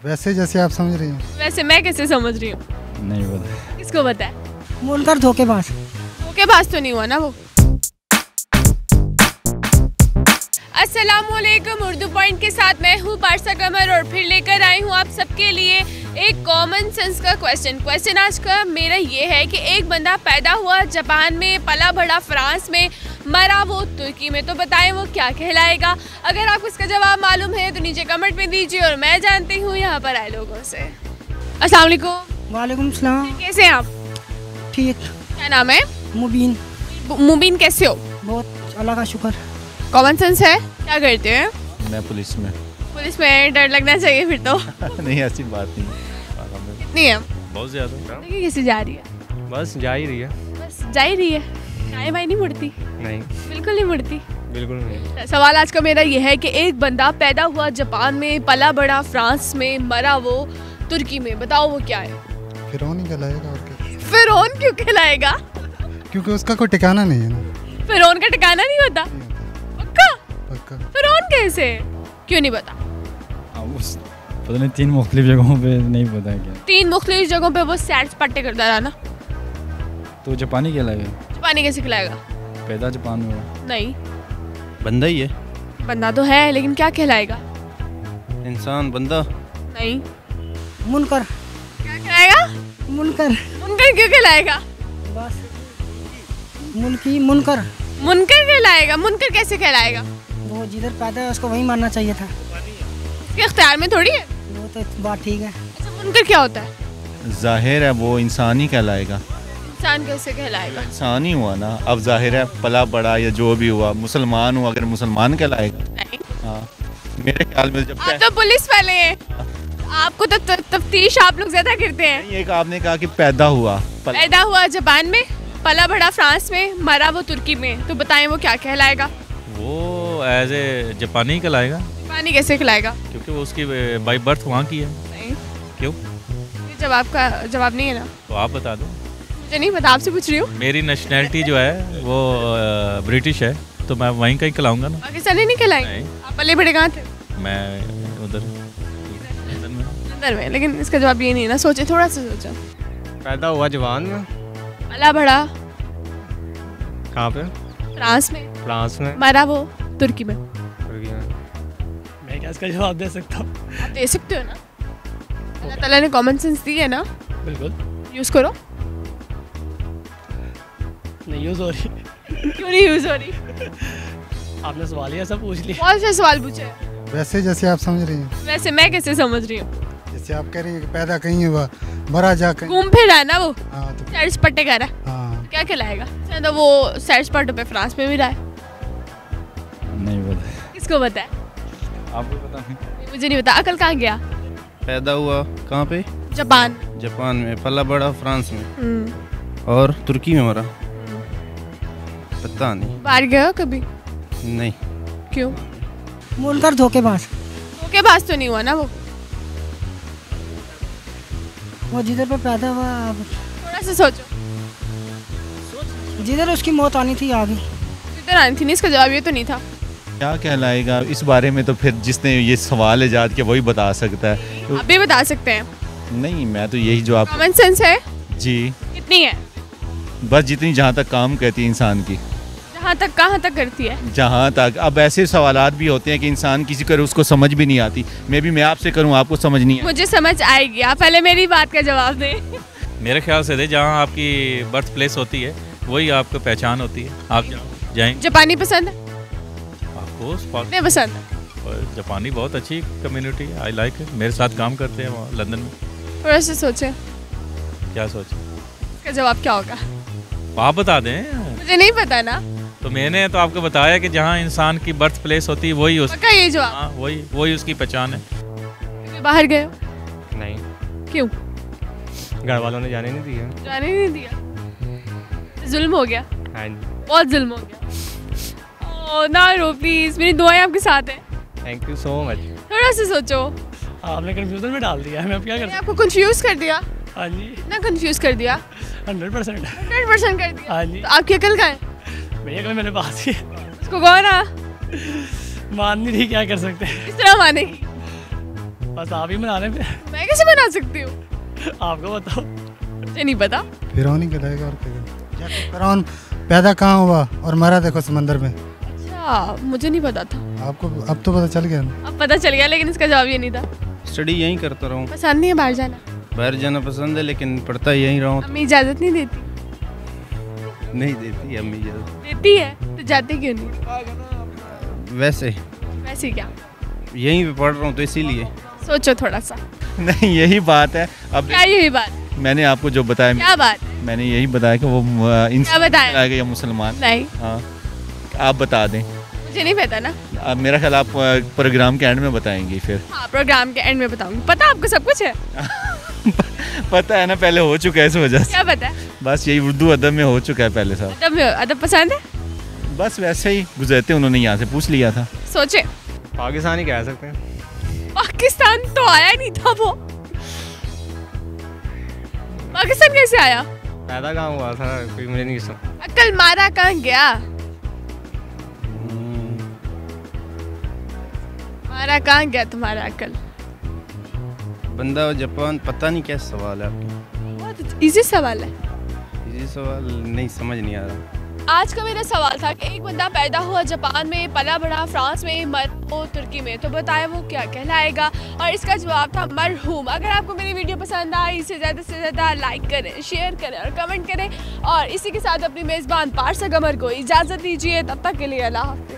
वैसे जैसे आप समझ रही हैं। वैसे मैं कैसे समझ रही हूँ? नहीं पता। किसको पता है? मुनकर धोखेबाज। धोखेबाज तो नहीं हुआ ना वो। अस्सलामुअलैकुम, उर्दू पॉइंट के साथ मैं हूँ पारसा कमर और फिर लेकर आई हूँ आप सबके लिए एक कॉमन सेंस का क्वेश्चन आज का मेरा ये है कि एक बंदा पैदा हुआ जापान में, पला बढ़ा फ्रांस में, मरा वो तुर्की में, तो बताएं वो क्या कहलाएगा? अगर आपको इसका जवाब मालूम है तो नीचे कमेंट में दीजिए और मैं जानती हूँ यहाँ पर आए लोगों से। अस्सलाम वालेकुम। वालेकुम सलाम। कैसे हैं आप? ठीक। क्या नाम है? मुबीन। मुबीन कैसे हो? बहुत अल्लाह का शुक्र। कॉमन सेंस है? क्या करते हैं? मैं पुलिस में। पुलिस में डर लगना चाहिए फिर तो। नहीं ऐसी बात नहीं। कितनी है? बहुत ज़्यादा। देखिए कैसे जा रही है। बस जा ही रही है। बस जा ही रही है। दाएं बाएं नहीं मुड़ती? नहीं, बिल्कुल नहीं मुड़ती। बिल्कुल नहीं। सवाल आज का मेरा ये है कि एक बंदा पैदा हुआ जापान में, पला बड़ा फ्रांस में, मरा वो तुर्की में, बताओ वो क्या है? फिरौन ही कहलाएगा और क्या? फिरौन क्यों कहलाएगा? क्योंकि उसका कोई ठिकाना नहीं है ना। फिरौन का ठिकाना नहीं होता? पक्का? पक्का। फिरौन कैसे? क्यों नहीं पता? पता नहीं, 3 मुख्तलिफ जगहों पे नहीं पता है क्या। 3 मुख्तलिफ जगहों पे वो सैर सपाटे करता रहा ना। तो जापानी कहलाएगा। जापानी कैसे खिलाएगा? पैदा जापान में हुआ। नहीं, बंदा ही है। बंदा तो है लेकिन क्या कहलाएगा? इंसान, बंदा। नहीं। मुनकर। क्या कहलाएगा? मुनकर। मुनकर क्यों कहलाएगा? बस मुल्की मुनकर। मुनकर कहलाएगा? मुनकर कैसे कहलाएगा? वो जिधर पैदा है उसको वही मानना चाहिए था। इसके इख्तियार में थोड़ी है। वो तो बात ठीक है। अच्छा, मुनकर क्या होता है? जाहिर है वो इंसान ही कहलाएगा। इंसान कैसे कहलाएगा? इंसान ही हुआ ना। अब जाहिर है पला बड़ा या जो भी हुआ, मुसलमान हुआ, अगर मुसलमान कहलाएगा। नहीं। हाँ, मेरे ख्याल में जब आप तो पुलिस वाले हैं, आपको तो तफ्तीश आप लोग ज्यादा करते हैं। एक आपने कहा कि पैदा हुआ, पैदा हुआ जापान में, पला बड़ा फ्रांस में, मरा वो तुर्की में, तो बताएं वो क्या कहलाएगा? वो एज ए जापानी कहलाएगा। जापानी कैसे कहलाएगा? क्योंकि वो उसकी बाई बर्थ वहाँ की है। नहीं। क्यों? ये जवाब का जवाब नहीं है ना। तो आप बता दो। मुझे नहीं पता, आपसे पूछ रही हूँ। मेरी नेशनैलिटी जो है वो ब्रिटिश है, तो मैं वहीं कहीं कहलाऊँगा ना। पाकिस्तानी नहीं कहलाएंगे? नहीं। आप पले बड़े कहाँ थे? मैं उधर लंदन में। अंदर में। लेकिन इसका जवाब ये नहीं है ना, सोचे, थोड़ा सा सोचो। पैदा हुआ जवान में। पला बड़ा कहाँ पे? फ्रांस में, फ्रांस में। मरा वो तुर्की में। तुर्की में। मैं क्या इसका जवाब दे सकता हूँ? आप दे सकते हो ना, अल्लाह ताला ने कॉमन सेंस दी है ना, बिल्कुल। यूज़ करो। नहीं यूज़ हो रही। क्यों नहीं यूज़ हो रही? आपने सवाल ही ऐसा पूछ लिया। बहुत से सवाल पूछे हैं। वैसे जैसे आप समझ रही हैं। वैसे मैं कैसे समझ रही हूँ? जैसे आप कह रही हैं कि पैदा कहीं हुआ, मरा जा कहीं। घूम फिर रहा है ना वो, हाँ तो सैर सपाटे कर रहा है, हाँ। क्या कहलाएगा? तो वो सैर सपाटों पे फ्रांस में भी रहा है। नहीं पता। किसको पता है? आपको पता नहीं? मुझे नहीं पता। अकल कहाँ गया? पैदा हुआ कहाँ पे? जापान। जापान में, पला बड़ा फ्रांस में, और तुर्की में मरा। पता नहीं। बाहर गए हो कभी? नहीं। क्यों? मुनकर धोखेबाज। धोखेबाज तो नहीं हुआ ना वो। वो जिधर पे पैदा हुआ, थोड़ा सा सोचो। जिधर उसकी मौत आनी थी आ गई। जिधर आनी थी नहीं, इसका जवाब ये तो नहीं था। क्या कहलाएगा इस बारे में तो फिर जिसने ये सवाल ईजाद किया वही बता सकता है। तो आप भी बता सकते हैं। नहीं, मैं तो यही जवाब। कॉमन सेंस है? जी। कितनी है? बस जितनी जहाँ तक काम कहती है इंसान की। जहाँ तक कहाँ तक करती है? जहाँ तक। अब ऐसे सवालात भी होते हैं कि इंसान किसी को उसको समझ भी नहीं आती। मैं आपसे करूँ, आपको समझ नहीं आती। मुझे समझ आएगी, आप पहले मेरी बात का जवाब दें। मेरे ख्याल से जहाँ आपकी बर्थ प्लेस होती है वही आपको पहचान होती है। आप जाएंगे। जापानी पसंद है? आपको नहीं पसंद है? जापानी बहुत अच्छी कम्युनिटी है। I like it. मेरे साथ काम करते हैं वहाँ लंदन में। थोड़ा सा सोचें, क्या सोचें? इसका जवाब क्या होगा? आप बता दें। मुझे नहीं पता ना। तो मैंने तो आपको बताया कि जहाँ इंसान की बर्थ प्लेस होती है वही पक्का ये जवाब? हाँ, वही उसकी पहचान है। कभी बाहर गए हो? नहीं। क्यों? घर वालों ने जाने नहीं दिया। जाने नहीं दिया? जुल्म हो गया? हाँ जी। बहुत जुल्म हो गया। ओह ना रो प्लीज, मेरी दुआएं आपके साथ हैं। Thank you so much. थोड़ा सा सोचो। आपने कंफ्यूजन में डाल दिया है, मैं अब क्या कर मैंने आपको कंफ्यूज कर दिया? हाँ जी। ना कंफ्यूज कर दिया? 100%। 100% कर दिया? हाँ जी। तो आपकी अकल कहाँ है? भैया कल मेरे पास ही है। उसको कौन आ? मान नहीं रही, क्या कर सकते हैं। किस तरह मानेगी? बस आप ही बनाने पे। मैं कैसे बना सकती हूँ? आपको बताओ। मुझे नहीं पता। फिरौनी कहलाएगा और क्या जाके फिरौन पैदा कहाँ हुआ और मरा देखो समंदर में। अच्छा, मुझे नहीं पता था। आपको अब तो पता चल गया ना। अब पता चल गया, लेकिन इसका जवाब ये नहीं था। स्टडी यहीं करता रहा हूँ। पसंद नहीं है बाहर जाना? बाहर जाना पसंद है लेकिन पढ़ता यहीं रहा हूँ। अम्मी इजाजत नहीं देती? नहीं देती अम्मी इजाज़त। देती है तो जाते क्यों नहीं? वैसे वैसे क्या? यहीं पे पढ़ रहा हूँ तो इसीलिए। सोचो थोड़ा सा। नहीं यही बात है। अब क्या यही बात? मैंने आपको जो बताया, क्या बात? मैंने यही बताया कि वो क्या बताया? या मुसलमान। नहीं, हाँ आप बता दें। मुझे नहीं पता ना। अब मेरा ख्याल आप प्रोग्राम के एंड में बताएंगी फिर। हाँ, प्रोग्राम के एंड में बताऊंगी। पता आपको सब कुछ है? पता है ना, पहले हो चुका है इस वजह से। क्या पता है? बस यही उर्दू अदब में हो चुका है पहले साहब। अदब पसंद है? बस वैसे ही गुजरते उन्होंने यहाँ से पूछ लिया था। सोचे। पाकिस्तानी कह सकते हैं। पाकिस्तान तो आया नहीं था वो। पाकिस्तान कैसे आया? पैदा कहाँ हुआ था कोई मुझे नहीं समझ। अक्ल मारा कहाँ गया? मारा कहाँ गया तुम्हारा अक्ल? बंदा जापान, पता नहीं क्या सवाल है आपकी। बहुत इजी सवाल है। ये सवाल नहीं समझ नहीं आ रहा। आज का मेरा सवाल था कि एक बंदा पैदा हुआ जापान में, पला बढ़ा फ्रांस में, मरा तुर्की में, तो बताया वो क्या कहलाएगा? और इसका जवाब था मरहूम। अगर आपको मेरी वीडियो पसंद आई, इसे ज़्यादा से ज़्यादा लाइक करें, शेयर करें और कमेंट करें। और इसी के साथ अपनी मेज़बान पारसा गमर को इजाज़त दीजिए। तब तक के लिए अल्लाह हाफ़िज़।